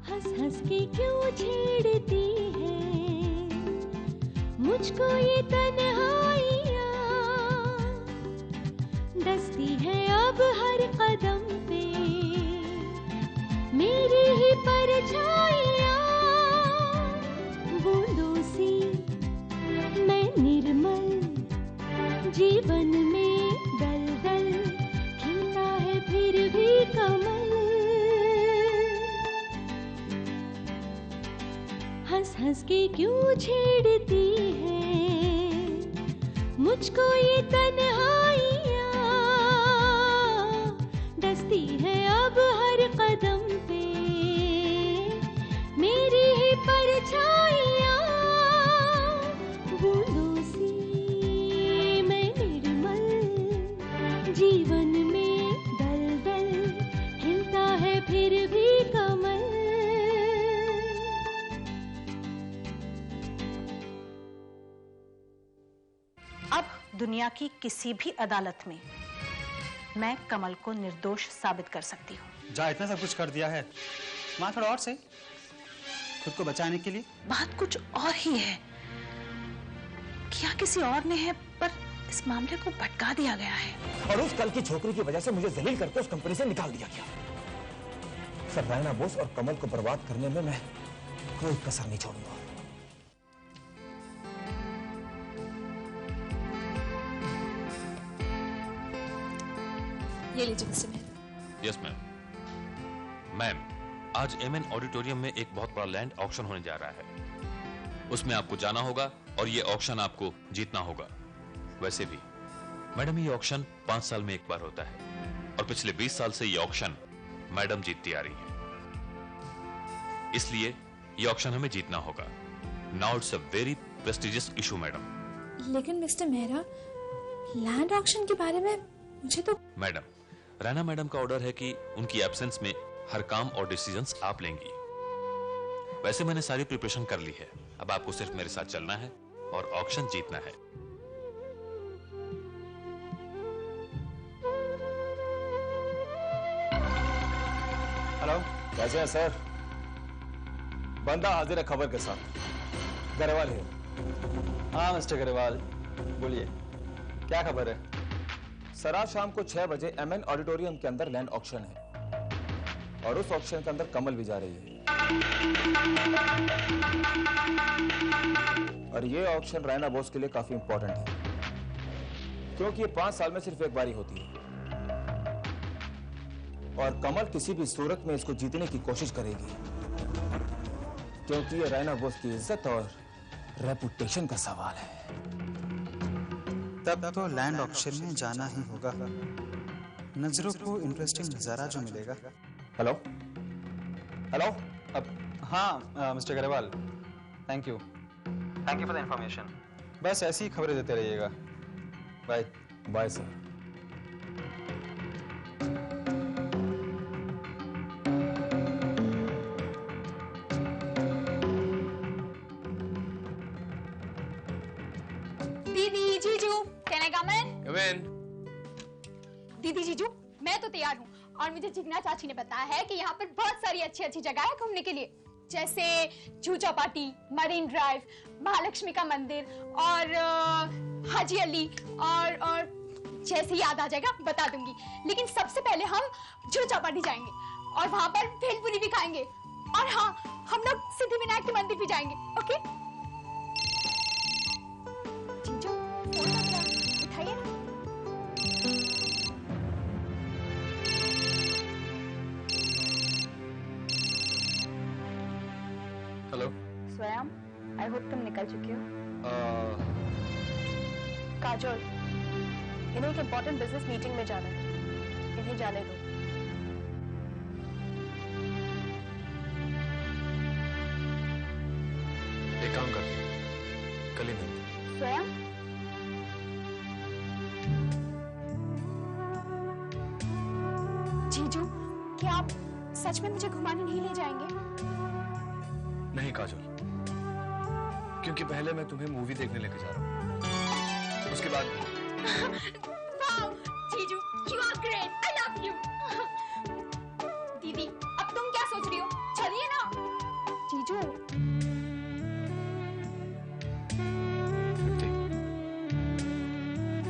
हंस हंस के क्यों छेड़ती है मुझको ये तन्हाइयाँ, डसती है अब हर कदम पे मेरी ही परछाइयाँ। बूंदों सी मैं निर्मल जीवन में दलदल, खिलता है फिर भी कमल। हंस हंस के क्यों छेड़ती है मुझको ये तन्हाइयाँ, डसती है अब हर कदम पे मेरी ही परछाइयाँ। बूंदों सी मैं निर्मल जीवन में दलदल, खिलता है फिर भी कमल। अब दुनिया की किसी भी अदालत में मैं कमल को निर्दोष साबित कर सकती हूँ। जा इतना सब कुछ कर दिया है, वहाँ थोड़ा और से खुद को बचाने के लिए। बात कुछ और ही है, किया किसी और ने है, पर इस मामले को भटका दिया गया है। और उस कल की छोकरी की वजह से मुझे जलील करके उस कंपनी से निकाल दिया गया। सर रायना बोस और कमल को बर्बाद करने में मैं कोई कसर नहीं छोड़ूंगा। ये लीजिए mister Mehra. Yes ma'am. Ma'am, आज एमएन ऑडिटोरियम में एक बहुत बड़ा लैंड ऑक्शन होने जा रहा है। उसमें आपको जाना होगा और ये ऑक्शन आपको जीतना होगा। वैसे भी मैडम, ये ऑक्शन 5 साल में एक बार होता है और पिछले 20 साल से ये ऑक्शन मैडम जीतती आ रही है, इसलिए ये ऑक्शन हमें जीतना होगा। Now it's a very prestigious issue madam. लेकिन मिस्टर मेहरा, लैंड ऑक्शन के बारे में मुझे तो। मैडम, रैना मैडम का ऑर्डर है कि उनकी एब्सेंस में हर काम और डिसीजंस आप लेंगी। वैसे मैंने सारी प्रिपरेशन कर ली है, अब आपको सिर्फ मेरे साथ चलना है और ऑक्शन जीतना है। हेलो, कैसे हैं सर? बंदा हाजिर है खबर के साथ। गरेवाल है। हाँ मिस्टर गरेवाल, बोलिए क्या खबर है? सर आज शाम को 6 बजे एमएन ऑडिटोरियम के अंदर लैंड ऑक्शन है और उस ऑक्शन के अंदर कमल भी जा रही है। और ये ऑक्शन रायना बोस के लिए काफी इंपॉर्टेंट है क्योंकि ये 5 साल में सिर्फ एक बारी होती है और कमल किसी भी सूरत में इसको जीतने की कोशिश करेगी क्योंकि ये रायना बोस की इज्जत और रेपुटेशन का सवाल है। तब तो लैंड ऑक्शन में जाना ही होगा। नजरों को इंटरेस्टिंग नजारा जो मिलेगा। Hello hello. अब हाँ mister Grewal, thank you for the information. बस ऐसी ही खबरें देते रहिएगा। Bye bye sir. दीदी जीजू, कैन आई कम इन? कम इन। दीदी जीजू, मैं तो तैयार हूँ और मुझे जिग्ना चाची ने बताया है कि यहाँ पर बहुत सारी अच्छी अच्छी जगह है घूमने के लिए, जैसे जूह चौपाटी, मरीन ड्राइव, महालक्ष्मी का मंदिर और हाजी अली और जैसे याद आ जाएगा बता दूंगी। लेकिन सबसे पहले हम जूह चौपाटी जाएंगे और वहाँ पर भेलपुरी भी खाएंगे और हाँ, हम लोग सिद्धिविनायक के मंदिर भी जाएंगे। ओके जीजू, फोन कर रहा है, उठाइए ना। हेलो स्वयं, आई होप तुम निकल चुके हो। काजोल, इन्हें एक इम्पोर्टेंट बिजनेस मीटिंग में जाना है, इन्हें जाने दो। एक काम करते हैं, कल ही मिलते हैं। स्वयं, जीजू, क्या आप सच में मुझे घुमाने नहीं ले जाएंगे? नहीं काजोल, क्योंकि पहले मैं तुम्हें मूवी देखने लेके जा रहा हूँ, उसके बाद वाओ, जीजू, you are great. I love you. दीदी, अब तुम क्या सोच रही हो? चलिए ना। जीजू।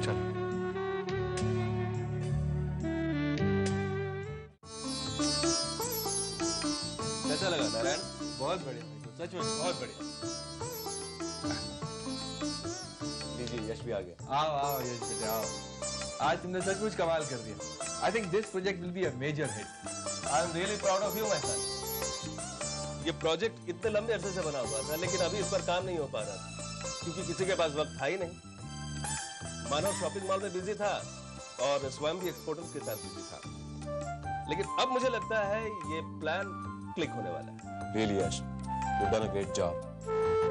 चल। कैसा लगा नारायण? बहुत बढ़िया, सच में बहुत बढ़िया। लीजिए, यश भी आ गया। आओ आओ यश बेटे आओ। आज तुमने सचमुच कमाल कर दिया। I think this project will be a major hit. I am really proud of you, my son. ये प्रोजेक्ट इतने लंबे अरसे से बना हुआ था, लेकिन अभी इस पर काम नहीं हो पा रहा था, क्योंकि किसी के पास वक्त था ही नहीं। मानव शॉपिंग मॉल में बिजी था और स्वयं भी एक्सपोर्टर्स के साथ बिजी था। लेकिन अब मुझे लगता है ये प्लान क्लिक होने वाला है। Really, Yash, you've done a great job.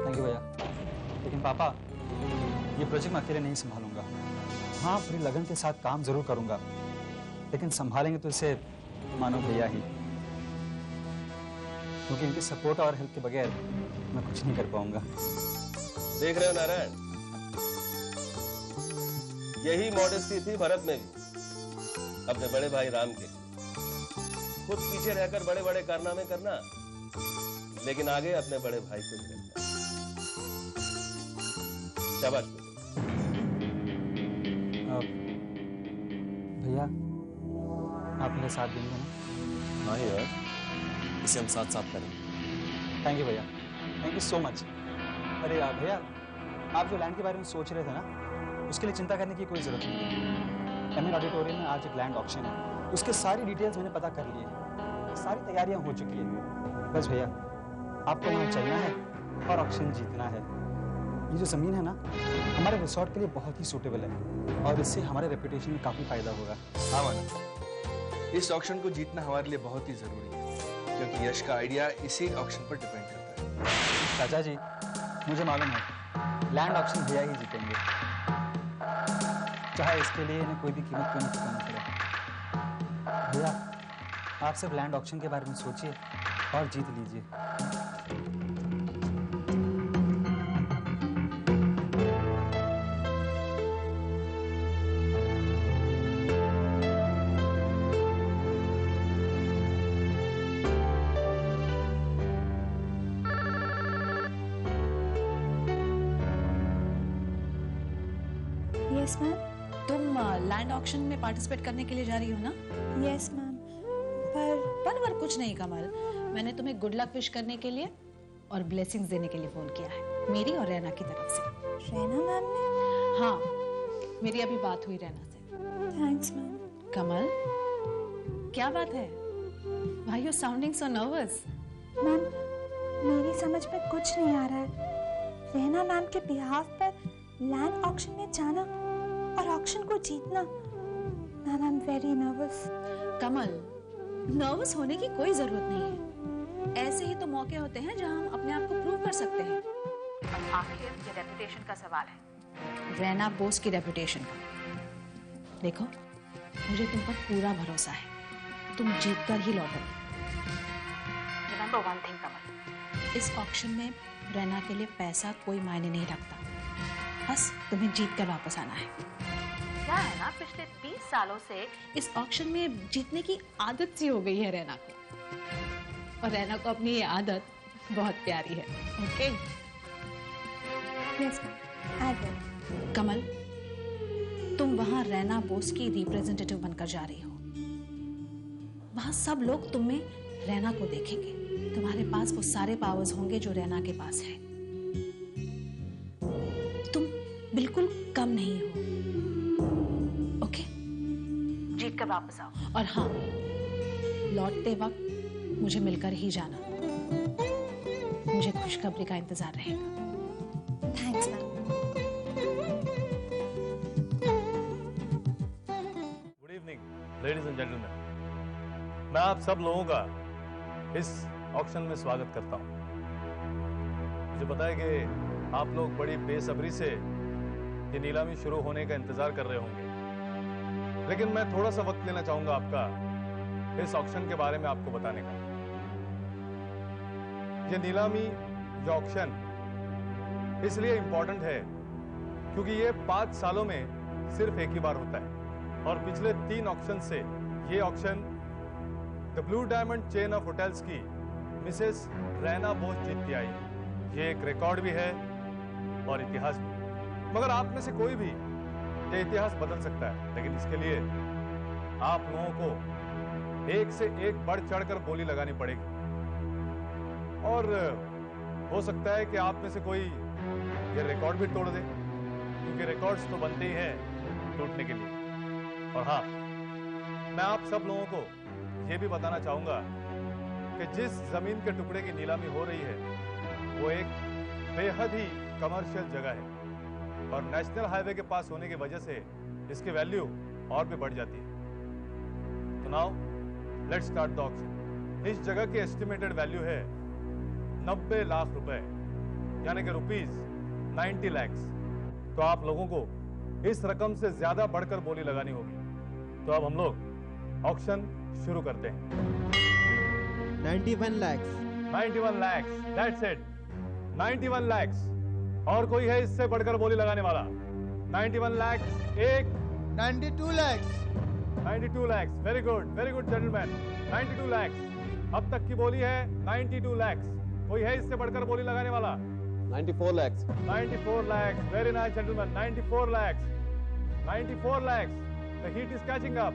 Thank you भैया। लेकिन पापा, ये प्रोजेक्ट मैं अकेले नहीं संभालूंगा। हाँ, पूरी लगन के साथ काम जरूर करूंगा, लेकिन संभालेंगे तो इसे मानो भैया ही, क्योंकि इनके सपोर्ट और हेल्प के बगैर मैं कुछ नहीं कर पाऊंगा। देख रहे हो नारायण, यही मॉडेस्टी थी भरत में भी, अपने बड़े भाई राम के। खुद पीछे रहकर बड़े बड़े कारनामे करना, लेकिन आगे अपने बड़े भाई को ही रखना। शाबाश बेटे। भैया, आप मेरे साथ देंगे ना? हाँ यार, इसे हम साथ साथ करेंगे। थैंक यू भैया, थैंक यू सो मच। अरे यार भैया, आप जो लैंड के बारे में सोच रहे थे ना, उसके लिए चिंता करने की कोई जरूरत नहीं। एमएन ऑडिटोरियम में आज एक लैंड ऑक्शन है, उसके सारी डिटेल्स मैंने पता कर ली है, सारी तैयारियां हो चुकी है। बस भैया, आपको वहाँ चलना है और ऑक्शन जीतना है। ये जो जमीन है ना, हमारे रिसोर्ट के लिए बहुत ही सूटेबल है और इससे हमारे रेपुटेशन में काफी फायदा होगा। हाँ मानव, इस ऑक्शन को जीतना हमारे लिए बहुत ही जरूरी है, क्योंकि यश का आइडिया इसी ऑक्शन पर डिपेंड करता है। चाचा जी, मुझे मालूम है लैंड ऑक्शन भैया ही जीतेंगे, चाहे इसके लिए इन्हें कोई भी कीमत क्यों न चुकाना पड़े। भैया, आप सिर्फ लैंड ऑक्शन के बारे में सोचिए और जीत लीजिए। Yes ma'am. तुम लैंड ऑक्शन में पार्टिसिपेट करने के लिए जा रही हो ना? Yes ma'am. पर कुछ नहीं कमल, मैंने तुम्हें गुड लक विश करने के लिए और ब्लेसिंग्स देने के लिए फोन किया है, मेरी और रैना की तरफ से। रैना मैम ने? हाँ, मेरी अभी बात हुई रैना से। Thanks ma'am. कमल, क्या बात है? Why you sounding so nervous? Ma'am, मेरी समझ में कुछ नहीं आ रहा है। रैना मैम के बिहाफ पर लैंड ऑक्शन में जाना और ऑक्शन को जीतना। Ma'am, I am very nervous. Kamal, nervous होने की कोई जरूरत नहीं है। ऐसे ही तो मौके होते हैं जहां हम अपने आप को प्रूव कर सकते हैं। अब आखिर ये रेपुटेशन का सवाल है, रैना बोस की रेपुटेशन का। देखो, मुझे तुम पर पूरा भरोसा है, तुम जीत कर ही लौटोगे। रिमेंबर वन थिंग कमल, इस ऑक्शन में रैना के लिए पैसा कोई मायने नहीं रखता, बस तुम्हें जीत कर वापस आना है। क्या है ना, पिछले 30 सालों से इस ऑक्शन में जीतने की आदत सी हो गई है रैना को, और रैना को अपनी ये आदत बहुत प्यारी है। Okay? Yes ma'am, I will. Kamal, तुम वहां रैना बोस की रिप्रेजेंटेटिव बनकर जा रही हो। वहां सब लोग तुम में रैना को देखेंगे, तुम्हारे पास वो सारे पावर्स होंगे जो रैना के पास है। तुम बिल्कुल कम नहीं हो। ओके? जीत कर वापस आओ, और हाँ, लौटते वक्त मुझे मिलकर ही जाना। मुझे खुशखबरी का इंतजार रहेगा। Thanks ma'am. Good evening ladies and gentleman, मैं आप सब लोगों का इस ऑक्शन में स्वागत करता हूं। मुझे पता है कि आप लोग बड़ी बेसब्री से ये नीलामी शुरू होने का इंतजार कर रहे होंगे, लेकिन मैं थोड़ा सा वक्त लेना चाहूंगा आपका इस ऑक्शन के बारे में आपको बताने का। ये नीलामी, ये ऑक्शन इसलिए इंपॉर्टेंट है क्योंकि ये 5 सालों में सिर्फ एक ही बार होता है और पिछले 3 ऑक्शन से ये auction the blue diamond chain of hotels की मिसेस रैना बोस जीतती आई। ये एक रिकॉर्ड भी है और इतिहास भी। मगर आप में से कोई भी ये इतिहास बदल सकता है, लेकिन इसके लिए आप लोगों को एक से एक बढ़ चढ़कर बोली लगानी पड़ेगी। और हो सकता है कि आप में से कोई ये रिकॉर्ड भी तोड़ दे, क्योंकि रिकॉर्ड्स तो बनते ही हैं टूटने के लिए। और हाँ, मैं आप सब लोगों को ये भी बताना चाहूंगा कि जिस जमीन के टुकड़े की नीलामी हो रही है वो एक बेहद ही कमर्शियल जगह है और नेशनल हाईवे के पास होने की वजह से इसकी वैल्यू और भी बढ़ जाती है। तो now let's start the auction. इस जगह की एस्टिमेटेड वैल्यू है 90 लाख रुपए, यानी कि रुपीज 90 lakhs। तो आप लोगों को इस रकम से ज्यादा बढ़कर बोली लगानी होगी। तो अब हम लोग ऑक्शन शुरू करते हैं। 91 lakhs। 91 lakhs, that's it। 91 lakhs। और कोई है इससे बढ़कर बोली लगाने वाला? 91 lakhs एक। 92 lakhs। 92 lakhs, very good gentleman. 92 lakhs, अब तक की बोली है 92 lakhs। कोई है इससे बढ़कर बोली लगाने वाला? 94 lakhs। 94 lakhs, very nice gentlemen। 94 lakhs, 94 lakhs। The heat is catching up।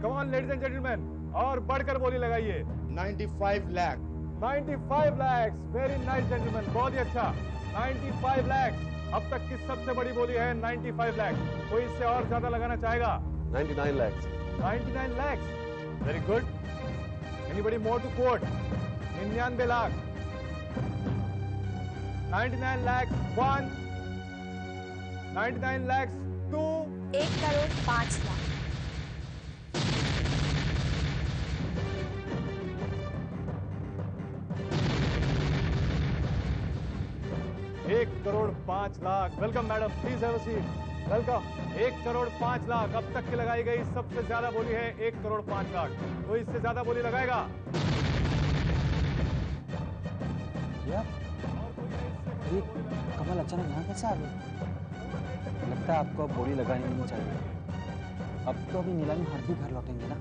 Come on ladies and gentlemen, और बढ़कर बोली लगाइए। 95 lakh। 95 lakhs, very nice gentlemen, बहुत ही अच्छा। 95 lakhs, अब तक की सबसे बड़ी बोली है 95 lakhs। कोई इससे और ज्यादा लगाना चाहेगा? 99 lakhs। 99 lakhs, very good। Anybody more to quote? 99 lakh. 99 lakhs 1, 99 lakhs 2, 1 crore 5 lakh. एक crore 5 lakh. Welcome madam, please have a seat. Welcome. 1 crore 5 lakh, अब तक की लगाई गई सबसे ज्यादा बोली है 1 करोड़ 5 लाख। कोई इससे ज्यादा बोली लगाएगा? ये कमल अचानक यहाँ कैसे आ गई? लगता है आपको अब बोली लगानी नहीं चाहिए। अब तो अभी नीलामी हार भी घर लौटेंगे ना।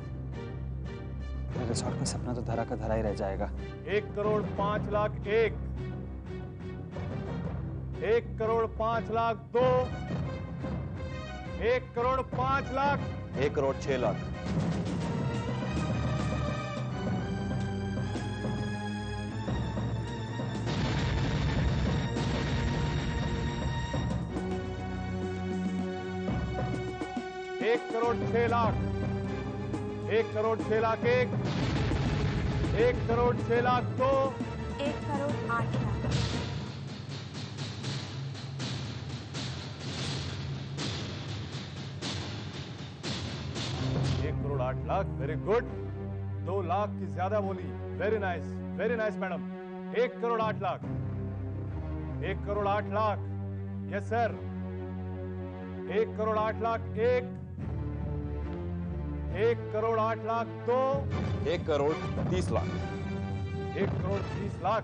मेरे रिसॉर्ट का सपना तो धरा का धरा ही रह जाएगा। 1 करोड़ 5 लाख 1, 1 करोड़ 5 लाख 2, 1 करोड़ 5 लाख, 1 करोड़ 6 लाख। 1 करोड़ 6 लाख, 1 करोड़ 6 लाख 1, 1 करोड़ 6 लाख 2, 1 करोड़ 8 लाख। 1 crore 8 lakh, very good. 2 लाख की ज्यादा बोली, very nice madam. 1 crore 8 lakh, 1 crore 8 lakh, yes sir. 1 crore 8 lakh 1, 1 crore 8 lakh 2, 1 crore 30 lakh. 1 crore 30 lakh,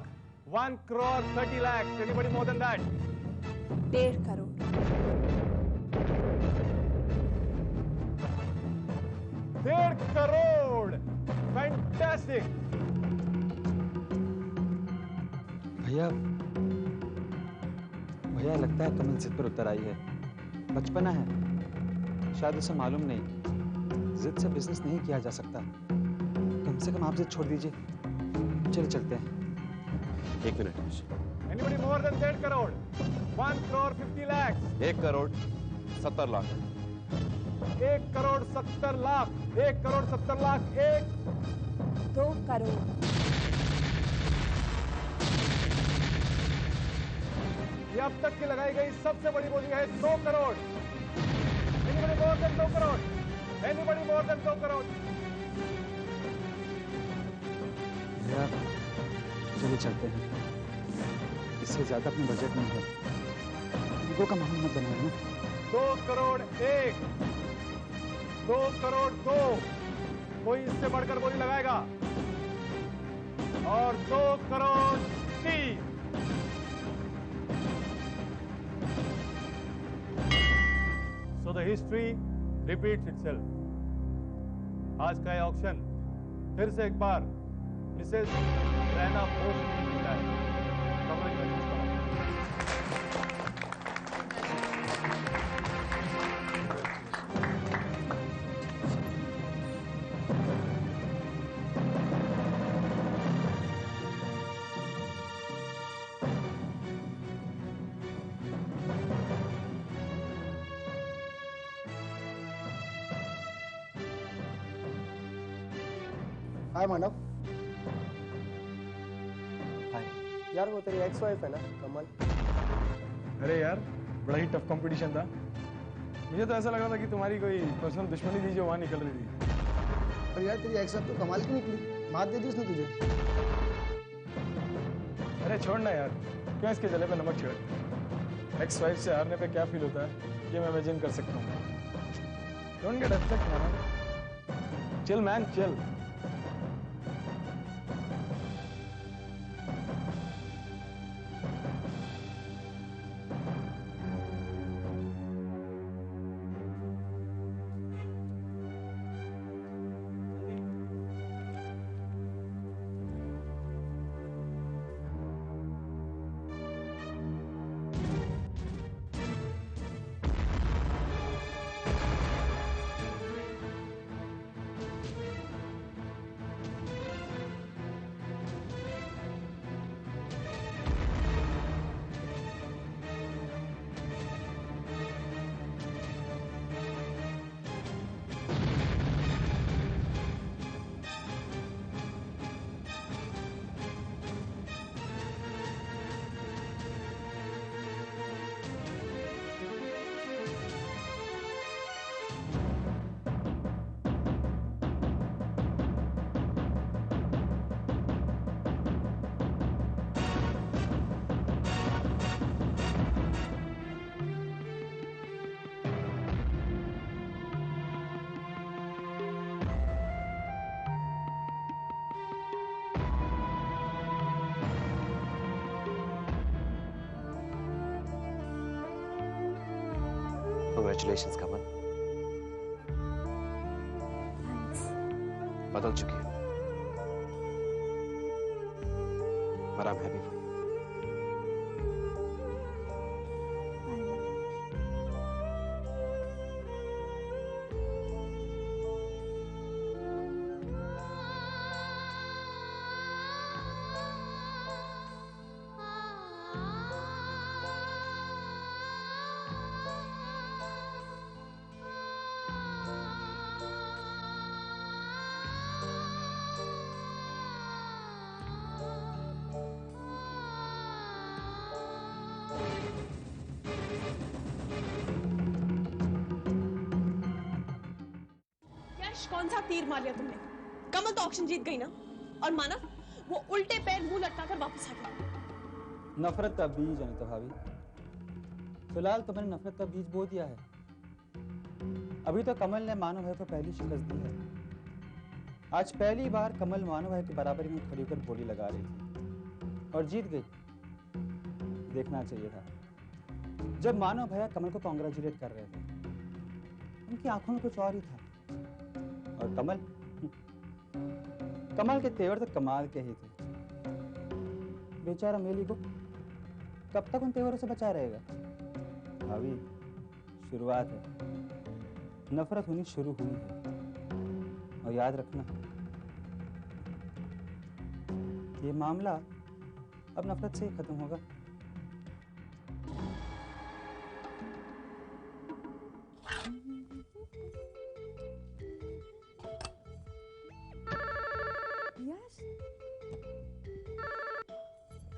1 crore 30 lakhs। Anybody more than that? 1.5 crore. 1.5 crore, fantastic. भैया लगता है कमल जिद पर उतर आई है। बचपना है, शायद उसे मालूम नहीं जिद से बिजनेस नहीं किया जा सकता। कम से कम आप जिद छोड़ दीजिए। चलिए चलते हैं। 1 minute. Anybody more than 1.5 crore? 1 crore 50 lakhs। 1 crore 70 lakh. 1 crore 70 lakh, 1 crore 70 lakh 1, 2 crore. ये अब तक की लगाई गई सबसे बड़ी बोली है 2 crore. Anybody more than 2 crore? Anybody more than 2 crore? भैया चलिए चलते हैं, इससे ज्यादा अपने बजट में है। ईगो का माहौल मत बनाए ना। 2 करोड़ 1, 2 करोड़ 2, कोई इससे बढ़कर बोली लगाएगा? और 2 crore 3, So the history repeats itself. आज का ये ऑक्शन फिर से एक बार मिसेस रैना बोस ने जीता है। Congratulations, कमल। हाय मानव। हाय। यार वो तेरी एक्स वाइफ है ना कमल? अरे यार बड़ा ही टफ कंपटीशन था। मुझे तो ऐसा लग रहा था कि तुम्हारी कोई पर्सनल दुश्मनी थी जो वहां निकल रही थी। पर यार तेरी एक्स वाइफ तो कमाल की निकली, मात दे दी उसने तुझे। अरे छोड़ ना यार, क्यों इसके जले पे नमक छिड़क। एक्स वाइफ से हारने पे क्या फील होता है ये मैं इमेजिन कर सकता हूँ। Don't get upset man, chill man chill. Congratulations, Kamal. बदल चुकी है। But I'm happy for you. कौन सा तीर मार लिया तुमने? कमल तो ऑक्शन जीत गई ना, और मानव वो उल्टे पैर मुंह लटकाकर वापस आ गया। नफरत का बीज अनिता भाभी, फिलहाल तो मैंने नफरत का बीज बो दिया है। अभी तो कमल ने मानव भाई को पहली शिकस्त दी है। आज पहली बार कमल मानव भाई के बराबरी में खड़ी होकर बोली लगा रही थी और जीत गई। देखना चाहिए था जब मानव भैया कमल को कांग्रेचुलेट कर रहे थे, उनकी आंखों में कुछ और ही था। और कमल के तेवर तो कमाल के ही थे। बेचारा मेली को कब तक उन तेवरों से बचा रहेगा? अभी शुरुआत है, नफरत होनी शुरू हुई है। और याद रखना, ये मामला अब नफरत से ही खत्म होगा।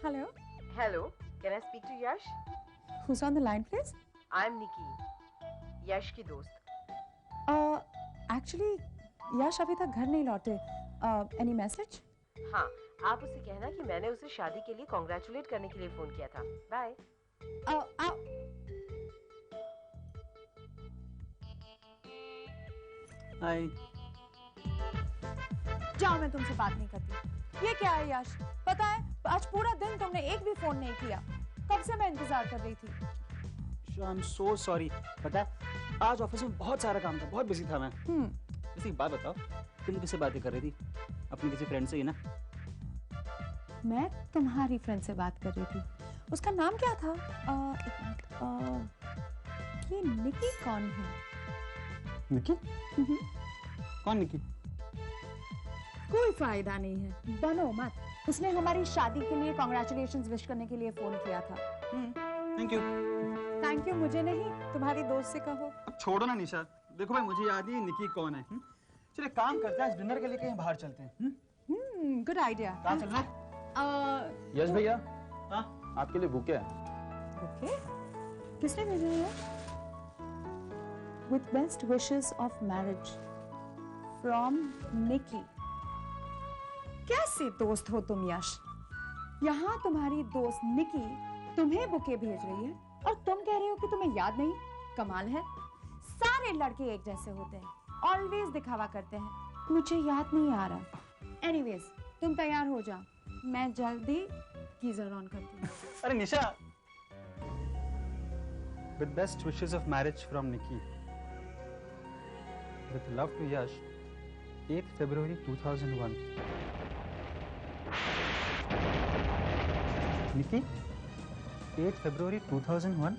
Hello. Hello. Can I speak to Yash? Who's on the line, please? I'm Nikki. Yash की दोस्त. Actually, Yash अभी तक घर नहीं लौटे. Any message? हाँ, आप उसे कहना कि मैंने उसे शादी के लिए कांग्रेचुलेट करने के लिए फोन किया था. बाय. हाय। जाओ, मैं तुमसे बात नहीं करती। ये क्या है यश? पता है आज पूरा दिन तुमने एक भी फोन नहीं किया। कब से मैं इंतजार कर रही थी। I am so sorry. पता है आज ऑफिस में बहुत सारा काम था, बहुत बिजी था मैं। किसी बात बताओ, तुम किससे बातें कर रही थी? अपनी किसी फ्रेंड से ही ना? मैं तुम्हारी फ्रेंड से बात कर रही थी। उसका नाम क्या था? ये निकी कौन है? निकी? कौन निकी? कोई फायदा नहीं है, बनो मत। उसने हमारी शादी के लिए कांग्रेचुलेशंस विश करने के लिए फोन किया था। Thank you. थैंक यू मुझे नहीं, तुम्हारी दोस्त से कहो। अब छोड़ो ना निशा, देखो भाई मुझे याद नहीं निकी कौन है। चलिए काम करते हैं, डिनर के लिए कहीं बाहर चलते हैं। Good idea. कहाँ चलना है? यश भैया, हाँ आपके लिए बुके है। बुके? किसने भेजा है? With best wishes of marriage from Nikki। कैसे दोस्त हो तुम यश? यहाँ तुम्हारी दोस्त निकी तुम्हें बुके भेज रही है और तुम कह रहे हो कि तुम्हें याद नहीं। कमाल है, सारे लड़के एक जैसे होते हैं, ऑलवेज दिखावा करते हैं। मुझे याद नहीं आ रहा। एनीवेज तुम तैयार हो जाओ, मैं जल्दी गीजर ऑन करती हूँ। अरे निशा, with best wishes of marriage from Nikki, with love to Yash, 8th February 2001। Nikki, 8th February 2001।